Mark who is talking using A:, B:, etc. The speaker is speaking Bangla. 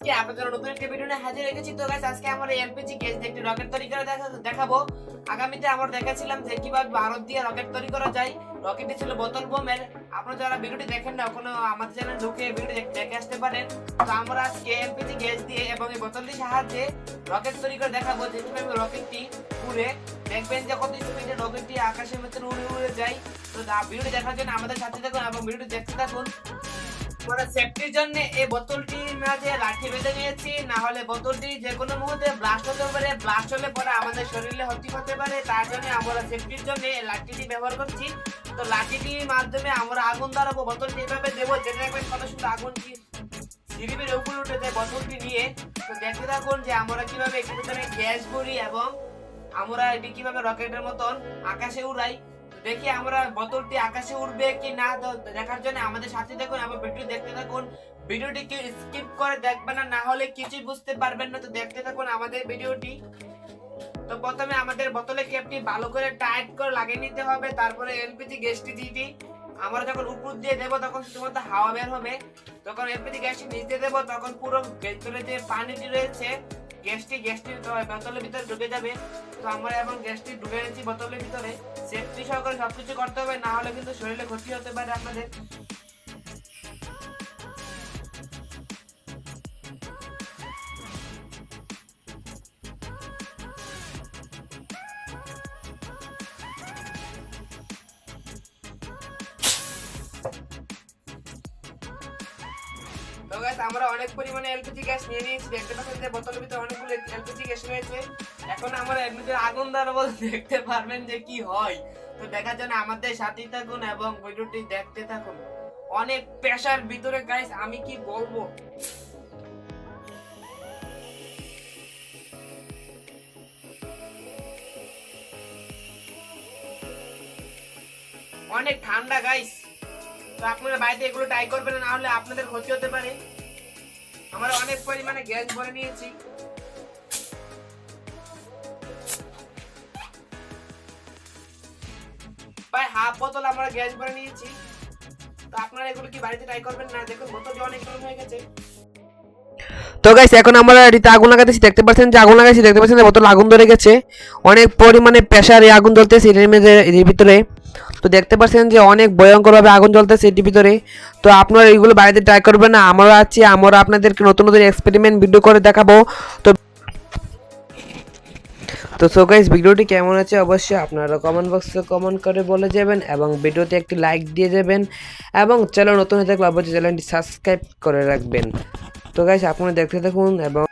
A: আপনাদের নতুন একটা ভিডিও নিয়ে হাজির হয়েছি। তো গাইস আজকে আমরা এলপিজি গ্যাস দিয়ে একটি রকেট তৈরি করে দেখাবো। আগামীতে আমরা দেখাচ্ছিলাম যে কিভাবে ভারত দিয়ে রকেট তৈরি করা যায়। রকেটটি ছিল বোতল বোমের। আপনারা যারা ভিডিওটি দেখেন না এখনো আমাদের চ্যানেলে ঢুকে ভিডিও দেখে আসতে পারেন। তো আমরা আজকে এলপিজি গ্যাস দিয়ে এবং এই বোতলটির সাহায্যে রকেট তৈরি করে দেখাবো যে কিভাবে রকেটটি উড়ে। দেখবেন যে কত স্পিডে রকেটটি আকাশের ভিতরে উড়ে উড়ে যায়। তো ভিডিওটি দেখার জন্য আমাদের সাথে থাকুন এবং ভিডিওটি দেখতে থাকুন। আমরা সেফটির জন্য এই বোতলটির মাঝে লাঠি বেঁধে নিয়েছি, না হলে বোতলটি যে কোনো মুহূর্তে ব্লাস্ট হতে পারে। ব্লাস্ট হলে পরে আমাদের শরীরে ক্ষতি হতে পারে। তার জন্য আমরা সেফটির জন্য এই লাঠিটি ব্যবহার করছি। তো লাঠিটির মাধ্যমে আমরা আগুন ধরাবো। বোতলটি এভাবে দেবো যেটা দেখবেন কত সুন্দর আগুনটি সিঁড়ির উপরে উঠে যায় বোতলটি নিয়ে। তো দেখতে থাকুন যে আমরা কিভাবে একটু ভিতরে গ্যাস ভরি এবং আমরা এটি কিভাবে রকেটের মতন আকাশে উড়াই। দেখি আমরা বোতলটি আকাশে উড়বে কি না। তো দেখার জন্য আমাদের সাথে দেখুন এবং ভিডিও দেখতে থাকুন। ভিডিওটি কেউ স্কিপ করে দেখবেন না, না হলে কিছুই বুঝতে পারবেন না। তো দেখতে থাকুন আমাদের ভিডিওটি। তো প্রথমে আমাদের বোতলের ক্যাপটি ভালো করে টাইট করে লাগিয়ে নিতে হবে। তারপরে এলপিজি গ্যাসটি দিবি। আমরা যখন উপর দিয়ে দেবো তখন শুধুমাত্র হাওয়া বের হবে। যখন এলপিজি গ্যাসটি নিচে দেবো তখন পুরো ভেতরে যে পানিটি রয়েছে গ্যাসটি বোতলের ভিতরে ঢুকে যাবে। তো আমরা এখন গ্যাসটি ঢুকে নিচ্ছি বোতলের ভিতরে। সেফটি সহকারে সবকিছু করতে হবে, না হলে কিন্তু শরীরে ক্ষতি হতে পারে আপনাদের। তো গাইস আমরা অনেক পরিমাণে এলপিজি গ্যাস নিয়ে নিয়েছি। দেখতে পাচ্ছেন যে বোতলের ভিতরে অনেকগুলো এলপিজি গ্যাস রয়েছে। এখন আমরা এর ভিতরে আগুন ধরাবো, দেখতে পারবেন যে কি হয়। তো দেখার জন্য আমাদের সাথেই থাকুন এবং ভিডিওটি দেখতে থাকুন। অনেক প্রেসার ভিতরে গাইস, আমি কি বলবো। অনেক ঠান্ডা গাইস। তো আপনারা বাড়িতে এগুলো ট্রাই করবেন, না হলে আপনাদের ক্ষতি হতে পারে। আমরা অনেক পরিমাণে গ্যাস ভরে নিয়েছি। প্রায় হাফ বোতল আমরা গ্যাস ভরে নিয়েছি। তো আপনারা এগুলো কি বাড়িতে ট্রাই করবেন না। দেখুন বোতলটি অনেক গরম হয়ে গেছে।
B: তো গাইস এখন আমরা এটিতে আগুন লাগাতেছি। দেখতে পাচ্ছেন যে আগুন লাগাইছি, দেখতে পাচ্ছেন যে বোতল আগুন ধরে গেছে। অনেক পরিমাণে প্রেসারে আগুন জ্বলতেছে এর ভিতরে। তো দেখতে পাচ্ছেন যে অনেক ভয়ঙ্করভাবে আগুন জ্বলতেছে এটির ভিতরে। তো আপনারা এইগুলো বাড়িতে ট্রাই করবেন না। আমরা আপনাদেরকে নতুন নতুন এক্সপেরিমেন্ট ভিডিও করে দেখাবো। তো সো গাইস ভিডিওটি কেমন আছে অবশ্যই আপনারা কমেন্ট বক্সে কমেন্ট করে বলে যাবেন এবং ভিডিওতে একটি লাইক দিয়ে যাবেন এবং চ্যানেল নতুন হয়ে থাকলে অবশ্যই চ্যানেলটি সাবস্ক্রাইব করে রাখবেন। তো গাইস আপনারা দেখতে থাকুন এবং